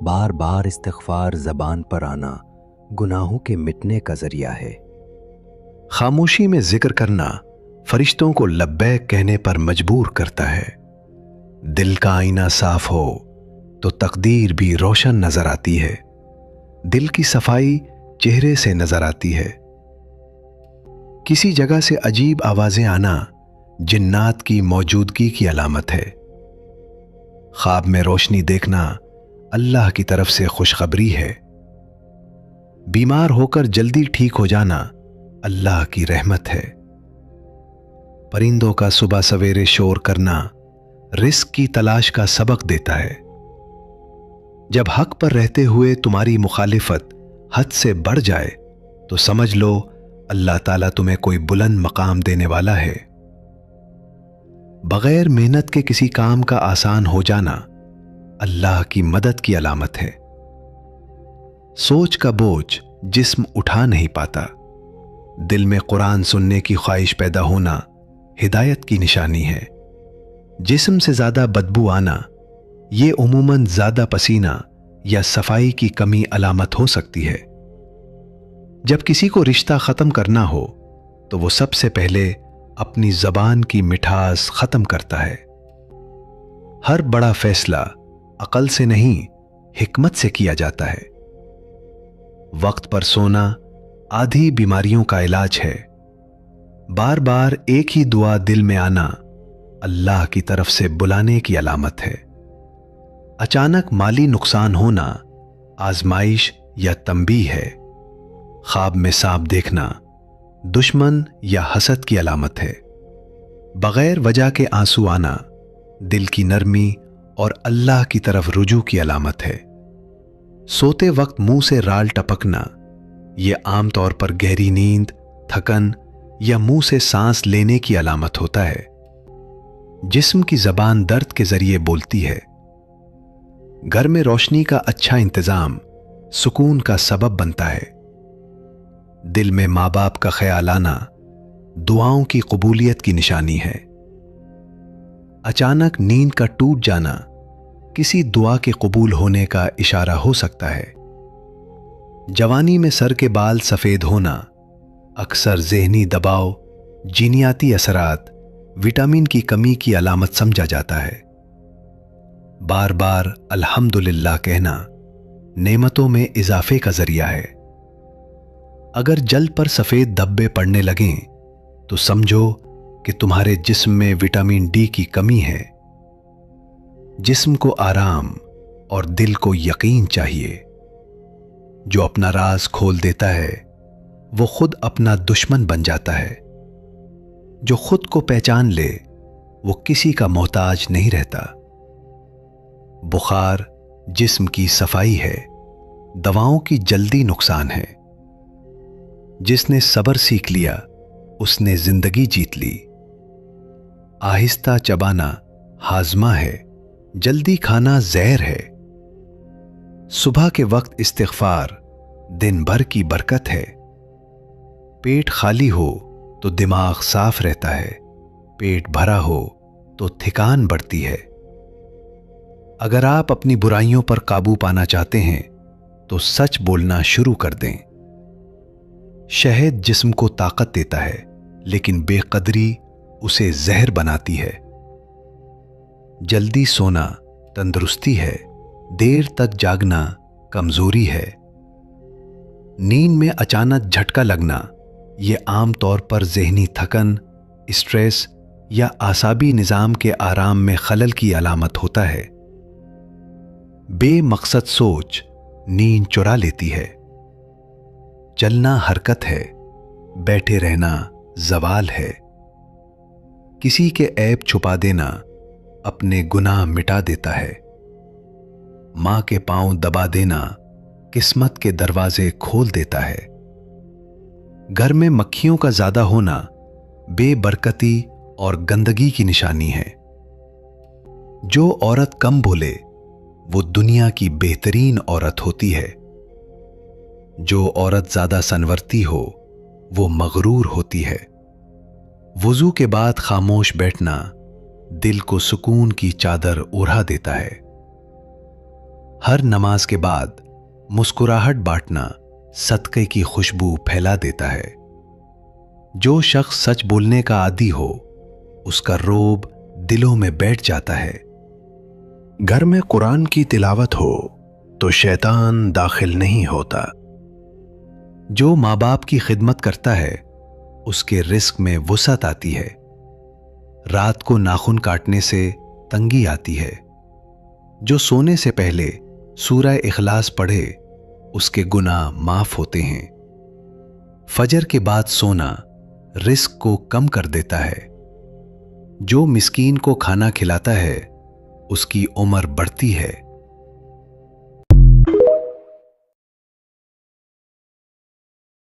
بار بار استغفار زبان پر آنا گناہوں کے مٹنے کا ذریعہ ہے۔ خاموشی میں ذکر کرنا فرشتوں کو لبیک کہنے پر مجبور کرتا ہے۔ دل کا آئینہ صاف ہو تو تقدیر بھی روشن نظر آتی ہے۔ دل کی صفائی چہرے سے نظر آتی ہے۔ کسی جگہ سے عجیب آوازیں آنا جنات کی موجودگی کی علامت ہے۔ خواب میں روشنی دیکھنا اللہ کی طرف سے خوشخبری ہے۔ بیمار ہو کر جلدی ٹھیک ہو جانا اللہ کی رحمت ہے۔ پرندوں کا صبح سویرے شور کرنا رزق کی تلاش کا سبق دیتا ہے۔ جب حق پر رہتے ہوئے تمہاری مخالفت حد سے بڑھ جائے تو سمجھ لو اللہ تعالیٰ تمہیں کوئی بلند مقام دینے والا ہے۔ بغیر محنت کے کسی کام کا آسان ہو جانا اللہ کی مدد کی علامت ہے۔ سوچ کا بوجھ جسم اٹھا نہیں پاتا۔ دل میں قرآن سننے کی خواہش پیدا ہونا ہدایت کی نشانی ہے۔ جسم سے زیادہ بدبو آنا یہ عموماً زیادہ پسینہ یا صفائی کی کمی علامت ہو سکتی ہے۔ جب کسی کو رشتہ ختم کرنا ہو تو وہ سب سے پہلے اپنی زبان کی مٹھاس ختم کرتا ہے۔ ہر بڑا فیصلہ عقل سے نہیں حکمت سے کیا جاتا ہے۔ وقت پر سونا آدھی بیماریوں کا علاج ہے۔ بار بار ایک ہی دعا دل میں آنا اللہ کی طرف سے بلانے کی علامت ہے۔ اچانک مالی نقصان ہونا آزمائش یا تنبیہ ہے۔ خواب میں سانپ دیکھنا دشمن یا حسد کی علامت ہے۔ بغیر وجہ کے آنسو آنا دل کی نرمی اور اللہ کی طرف رجوع کی علامت ہے۔ سوتے وقت منہ سے رال ٹپکنا یہ عام طور پر گہری نیند، تھکن یا منہ سے سانس لینے کی علامت ہوتا ہے۔ جسم کی زبان درد کے ذریعے بولتی ہے۔ گھر میں روشنی کا اچھا انتظام سکون کا سبب بنتا ہے۔ دل میں ماں باپ کا خیال آنا دعاؤں کی قبولیت کی نشانی ہے۔ اچانک نیند کا ٹوٹ جانا کسی دعا کے قبول ہونے کا اشارہ ہو سکتا ہے۔ جوانی میں سر کے بال سفید ہونا اکثر ذہنی دباؤ، جینیاتی اثرات، وٹامن کی کمی کی علامت سمجھا جاتا ہے۔ بار بار الحمدللہ کہنا نعمتوں میں اضافے کا ذریعہ ہے۔ اگر جلد پر سفید دھبے پڑنے لگیں تو سمجھو کہ تمہارے جسم میں وٹامن ڈی کی کمی ہے۔ جسم کو آرام اور دل کو یقین چاہیے۔ جو اپنا راز کھول دیتا ہے وہ خود اپنا دشمن بن جاتا ہے۔ جو خود کو پہچان لے وہ کسی کا محتاج نہیں رہتا۔ بخار جسم کی صفائی ہے، دواؤں کی جلدی نقصان ہے۔ جس نے صبر سیکھ لیا اس نے زندگی جیت لی۔ آہستہ چبانا ہاضمہ ہے، جلدی کھانا زہر ہے۔ صبح کے وقت استغفار دن بھر کی برکت ہے۔ پیٹ خالی ہو تو دماغ صاف رہتا ہے، پیٹ بھرا ہو تو تھکان بڑھتی ہے۔ اگر آپ اپنی برائیوں پر قابو پانا چاہتے ہیں تو سچ بولنا شروع کر دیں۔ شہد جسم کو طاقت دیتا ہے لیکن بے قدری اسے زہر بناتی ہے۔ جلدی سونا تندرستی ہے، دیر تک جاگنا کمزوری ہے۔ نیند میں اچانک جھٹکا لگنا یہ عام طور پر ذہنی تھکن، اسٹریس یا اعصابی نظام کے آرام میں خلل کی علامت ہوتا ہے۔ بے مقصد سوچ نیند چرا لیتی ہے۔ چلنا حرکت ہے، بیٹھے رہنا زوال ہے۔ کسی کے عیب چھپا دینا اپنے گناہ مٹا دیتا ہے۔ ماں کے پاؤں دبا دینا قسمت کے دروازے کھول دیتا ہے۔ گھر میں مکھیوں کا زیادہ ہونا بے برکتی اور گندگی کی نشانی ہے۔ جو عورت کم بولے وہ دنیا کی بہترین عورت ہوتی ہے۔ جو عورت زیادہ سنورتی ہو وہ مغرور ہوتی ہے۔ وضو کے بعد خاموش بیٹھنا دل کو سکون کی چادر اوڑھا دیتا ہے۔ ہر نماز کے بعد مسکراہٹ بانٹنا صدقے کی خوشبو پھیلا دیتا ہے۔ جو شخص سچ بولنے کا عادی ہو اس کا روب دلوں میں بیٹھ جاتا ہے۔ گھر میں قرآن کی تلاوت ہو تو شیطان داخل نہیں ہوتا۔ جو ماں باپ کی خدمت کرتا ہے اس کے رزق میں وسعت آتی ہے۔ رات کو ناخن کاٹنے سے تنگی آتی ہے۔ جو سونے سے پہلے سورہ اخلاص پڑھے اس کے گناہ معاف ہوتے ہیں۔ فجر کے بعد سونا رزق کو کم کر دیتا ہے۔ جو مسکین کو کھانا کھلاتا ہے اس کی عمر بڑھتی ہے۔